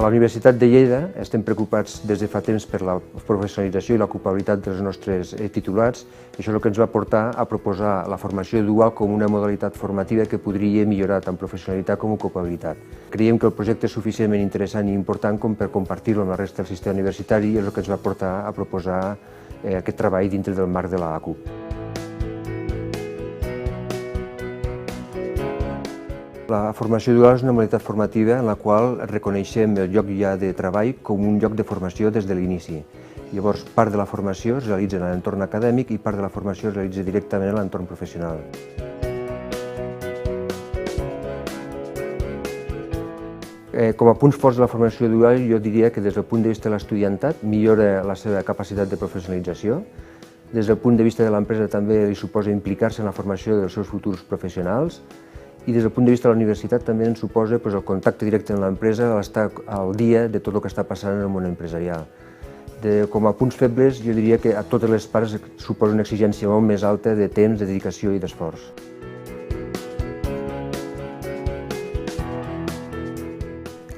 la Universitat de Lleida estem preocupats des de fa temps per la professionalització i l'ocupabilitat dels nostres titulats, i això és el que ens va portar a proposar la formació dual com una modalitat formativa que podria millorar tant professionalitat com ocupabilitat. Creiem que el projecte és suficientment interessant i important com per compartir-lo amb la resta del sistema universitari, i és el que ens va portar a proposar aquest treball dintre del marc de l'ACUP. La formació dual és una modalitat formativa en la qual reconeixem el lloc ja de treball com un lloc de formació des de l'inici. Llavors, part de la formació es realitza en l'entorn acadèmic i part de la formació es realitza directament en l'entorn professional. Com a punts forts de la formació dual, jo diria que des del punt de vista de l'estudiantat millora la seva capacitat de professionalització. Des del punt de vista de l'empresa també li suposa implicar-se en la formació dels seus futurs professionals. I des del punt de vista de la universitat també ens suposa el contacte directe amb l'empresa, l'estar al dia de tot el que està passant en el món empresarial. Com a punts febles, jo diria que a totes les parts suposa una exigència molt més alta de temps, de dedicació i d'esforç.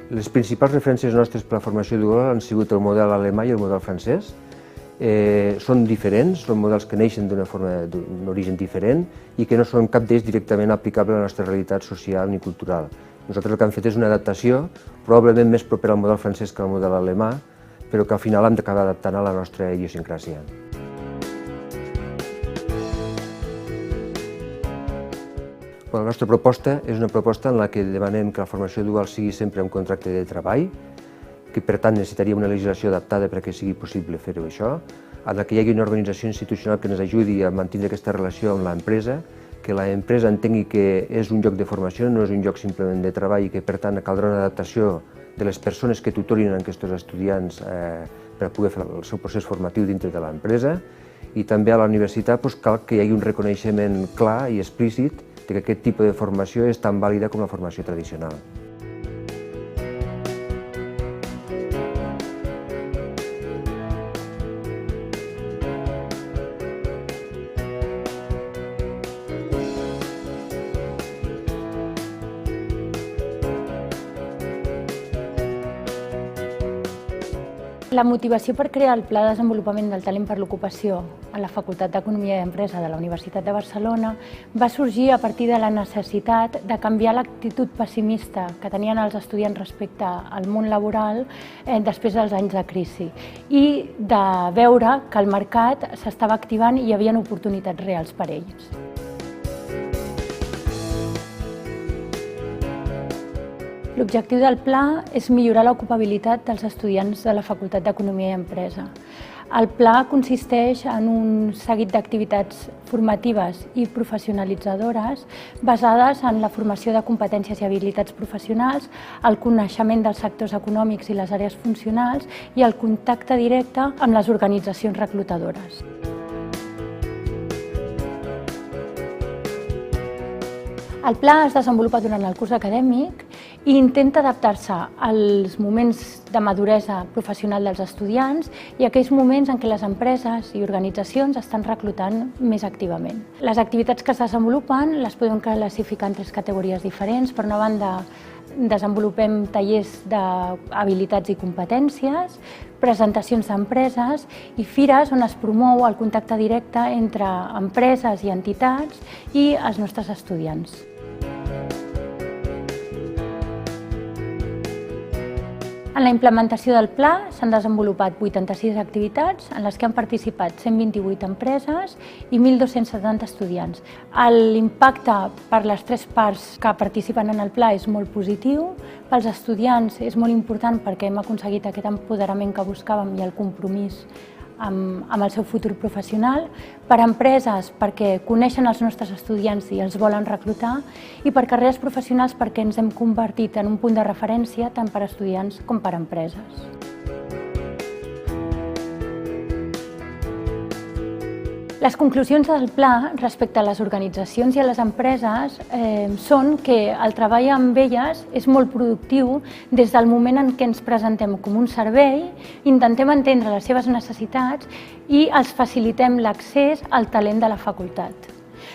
Les principals referències nostres per a la formació dual han sigut el model alemany i el model francès. Són diferents, són models que neixen d'un origen diferent i que no són cap d'ells directament aplicable a la nostra realitat social ni cultural. Nosaltres el que hem fet és una adaptació, probablement més propera al model francès que al model alemà, però que al final hem d'acabar adaptant a la nostra idiosincràsia. La nostra proposta és una proposta en la que demanem que la formació dual sigui sempre un contracte de treball, que per tant necessitaria una legislació adaptada perquè sigui possible fer-ho això, en què hi hagi una organització institucional que ens ajudi a mantenir aquesta relació amb l'empresa, que l'empresa entengui que és un lloc de formació, no és un lloc simplement de treball, i que per tant caldrà una adaptació de les persones que tutorin aquests estudiants per poder fer el seu procés formatiu dintre de l'empresa, i també a la universitat cal que hi hagi un reconeixement clar i explícit que aquest tipus de formació és tan vàlida com la formació tradicional. La motivació per crear el Pla de Desenvolupament del Talent per l'Ocupació a la Facultat d'Economia i Empresa de la Universitat de Barcelona va sorgir a partir de la necessitat de canviar l'actitud pessimista que tenien els estudiants respecte al món laboral després dels anys de crisi i de veure que el mercat s'estava activant i hi havia oportunitats reals per a ells. L'objectiu del pla és millorar l'ocupabilitat dels estudiants de la Facultat d'Economia i Empresa. El pla consisteix en un seguit d'activitats formatives i professionalitzadores basades en la formació de competències i habilitats professionals, el coneixement dels sectors econòmics i les àrees funcionals i el contacte directe amb les organitzacions reclutadores. El pla es desenvolupa durant el curs acadèmic i intenta adaptar-se als moments de maduresa professional dels estudiants i a aquells moments en què les empreses i organitzacions estan reclutant més activament. Les activitats que es desenvolupen les podem classificar en 3 categories diferents. Per una banda, desenvolupem tallers d'habilitats i competències, presentacions d'empreses i fires on es promou el contacte directe entre empreses i entitats i els nostres estudiants. En la implementació del pla s'han desenvolupat 86 activitats en les que han participat 128 empreses i 1.270 estudiants. L'impacte per les 3 parts que participen en el pla és molt positiu. Pels estudiants és molt important perquè hem aconseguit aquest empoderament que buscàvem i el compromís amb el seu futur professional, per empreses perquè coneixen els nostres estudiants i els volen reclutar, i per carreres professionals perquè ens hem convertit en un punt de referència tant per a estudiants com per a empreses. Les conclusions del pla respecte a les organitzacions i a les empreses són que el treball amb elles és molt productiu des del moment en què ens presentem com un servei, intentem entendre les seves necessitats i els facilitem l'accés al talent de la facultat.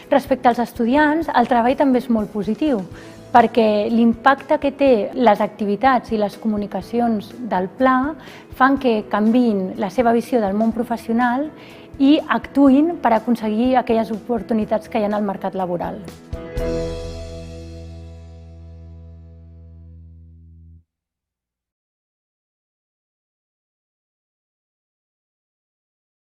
Respecte als estudiants, el treball també és molt positiu, perquè l'impacte que té les activitats i les comunicacions del pla fan que canviïn la seva visió del món professional i actuïn per aconseguir aquelles oportunitats que hi ha al mercat laboral.